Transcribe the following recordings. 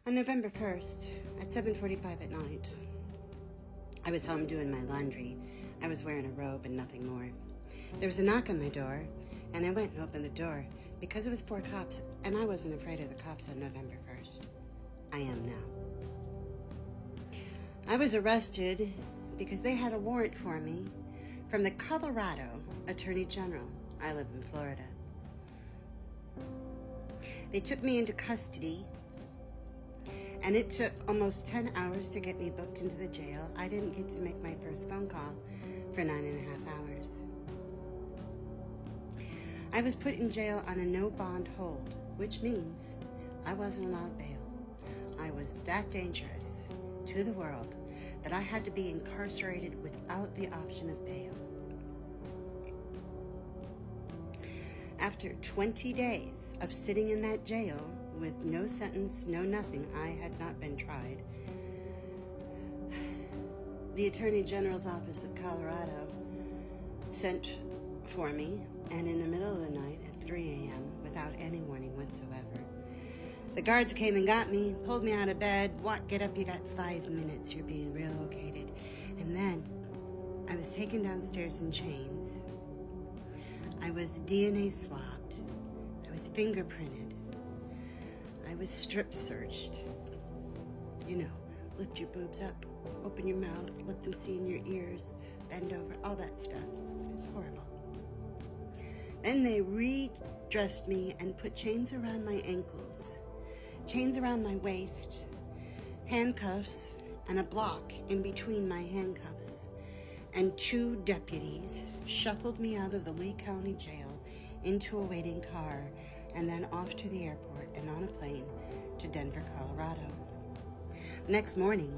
On November 1st, at 7:45 at night, I was home doing my laundry. I was wearing a robe and nothing more. There was a knock on my door, and I went and opened the door because it was 4 cops, and I wasn't afraid of the cops on November 1st. I am now. I was arrested because they had a warrant for me from the Colorado Attorney General. I live in Florida. They took me into custody, and it took almost 10 hours to get me booked into the jail. I didn't get to make my first phone call for 9.5 hours. I was put in jail on a no-bond hold, which means I wasn't allowed bail. I was that dangerous to the world that I had to be incarcerated without the option of bail. After 20 days of sitting in that jail with no sentence, no nothing, I had not been tried, the Attorney General's office of Colorado sent for me, and in the middle of the night at 3 a.m., without any warning whatsoever, the guards came and got me, pulled me out of bed. What? Get up, you got 5 minutes, you're being relocated. And then I was taken downstairs in chains. I was DNA swabbed. I was fingerprinted. I was strip searched. You know, lift your boobs up, open your mouth, let them see in your ears, bend over, all that stuff. It was horrible. Then they redressed me and put chains around my ankles, chains around my waist, handcuffs, and a block in between my handcuffs. And 2 deputies shuffled me out of the Lee County Jail into a waiting car and then off to the airport and on a plane to Denver, Colorado. The next morning,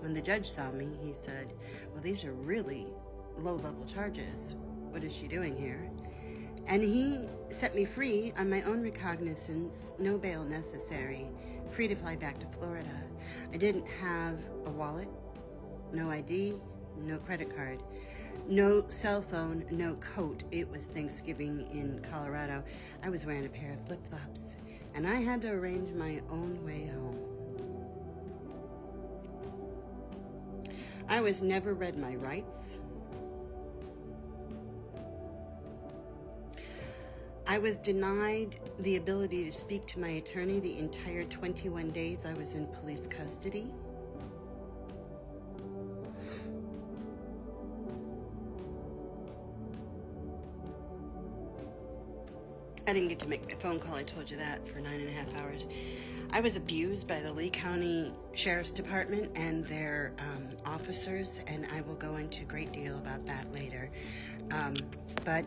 when the judge saw me, he said, "Well, these are really low-level charges. What is she doing here?" And he set me free on my own recognizance, no bail necessary, free to fly back to Florida. I didn't have a wallet, no ID, no credit card, no cell phone, no coat. It was Thanksgiving in Colorado. I was wearing a pair of flip-flops, and I had to arrange my own way home. I was never read my rights. I was denied the ability to speak to my attorney the entire 21 days I was in police custody. I didn't get to make my phone call, I told you that, for 9.5 hours. I was abused by the Lee County Sheriff's Department and their officers, and I will go into a great deal about that later. But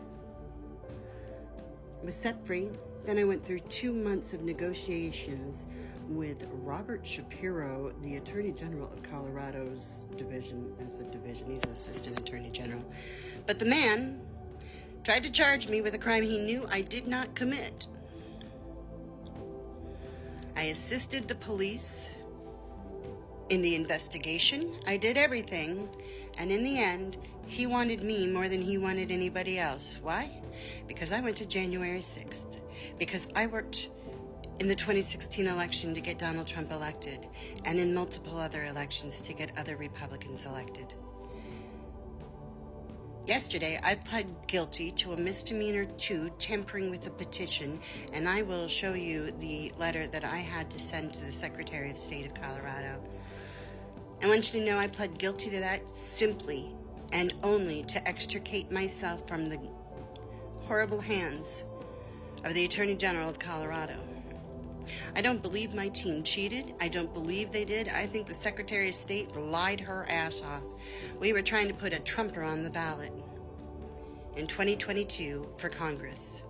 I was set free. Then I went through 2 months of negotiations with Robert Shapiro, the Attorney General of Colorado's division. He's the Assistant Attorney General. But the man tried to charge me with a crime he knew I did not commit. I assisted the police in the investigation. I did everything. And in the end, he wanted me more than he wanted anybody else. Why? Because I went to January 6th. Because I worked in the 2016 election to get Donald Trump elected, and in multiple other elections to get other Republicans elected. Yesterday, I pled guilty to a misdemeanor 2, tampering with a petition, and I will show you the letter that I had to send to the Secretary of State of Colorado. I want you to know I pled guilty to that simply and only to extricate myself from the horrible hands of the Attorney General of Colorado. I don't believe my team cheated. I don't believe they did. I think the Secretary of State lied her ass off. We were trying to put a Trumper on the ballot in 2022 for Congress.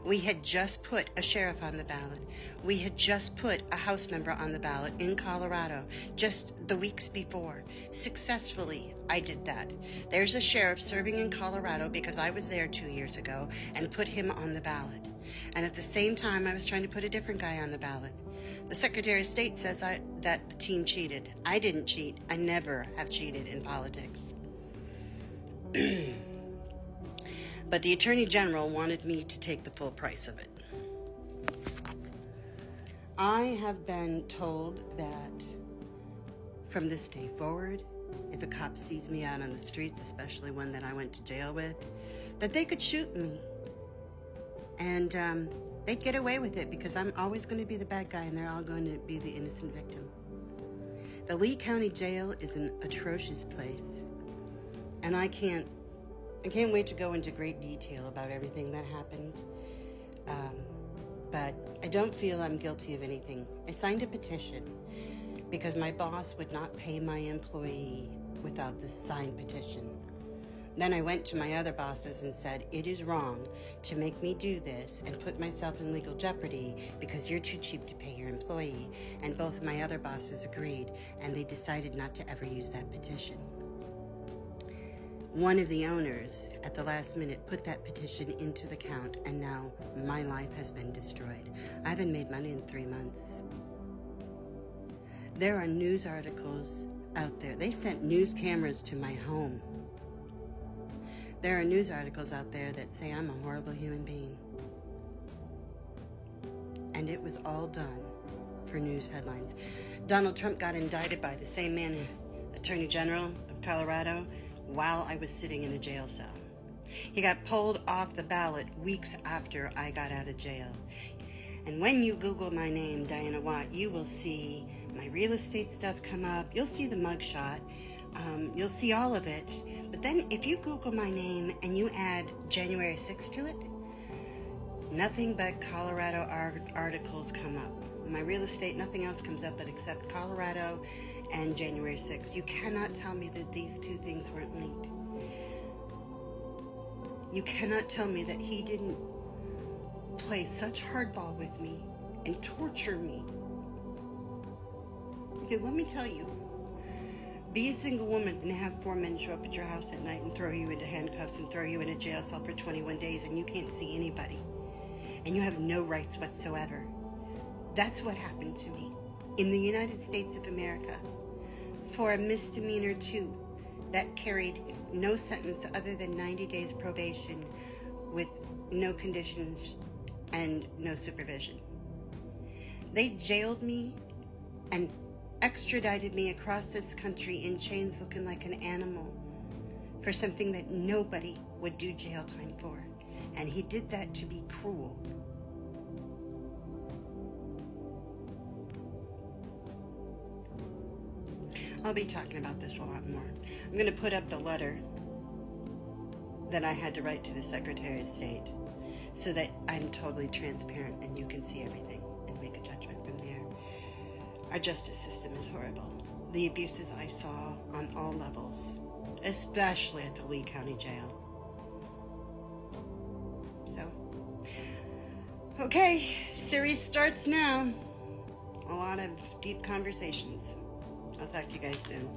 We had just put a sheriff on the ballot. We had just put a House member on the ballot in Colorado just the weeks before. Successfully, I did that. There's a sheriff serving in Colorado because I was there 2 years ago and put him on the ballot. And at the same time, I was trying to put a different guy on the ballot. The Secretary of State says that the team cheated. I didn't cheat. I never have cheated in politics. But the Attorney General wanted me to take the full price of it. I have been told that from this day forward, if a cop sees me out on the streets, especially one that I went to jail with, that they could shoot me. And they'd get away with it because I'm always going to be the bad guy and they're all going to be the innocent victim. The Lee County Jail is an atrocious place. And I can't wait to go into great detail about everything that happened. But I don't feel I'm guilty of anything. I signed a petition because my boss would not pay my employee without this signed petition. Then I went to my other bosses and said, it is wrong to make me do this and put myself in legal jeopardy because you're too cheap to pay your employee. And both of my other bosses agreed, and they decided not to ever use that petition. One of the owners, at the last minute, put that petition into the count, and now my life has been destroyed. I haven't made money in 3 months. There are news articles out there. They sent news cameras to my home. There are news articles out there that say I'm a horrible human being. And it was all done for news headlines. Donald Trump got indicted by the same man, Attorney General of Colorado, while I was sitting in a jail cell. He got pulled off the ballot weeks after I got out of jail. And when you Google my name, Diana Watt, you will see my real estate stuff come up. You'll see the mugshot. You'll see all of it. But then if you Google my name and you add January 6th to it, nothing but Colorado articles come up. My real estate, nothing else comes up but except Colorado and January 6th. You cannot tell me that these two things weren't linked. You cannot tell me that he didn't play such hardball with me and torture me. Because let me tell you, be a single woman and have 4 men show up at your house at night and throw you into handcuffs and throw you in a jail cell for 21 days and you can't see anybody. And you have no rights whatsoever. That's what happened to me in the United States of America for a misdemeanor too that carried no sentence other than 90 days probation with no conditions and no supervision. They jailed me and extradited me across this country in chains looking like an animal for something that nobody would do jail time for. And he did that to be cruel. I'll be talking about this a lot more. I'm going to put up the letter that I had to write to the Secretary of State so that I'm totally transparent and you can see everything and make a judgment from there. Our justice system is horrible. The abuses I saw on all levels, especially at the Lee County Jail. So, okay, series starts now. A lot of deep conversations. I'll talk to you guys soon.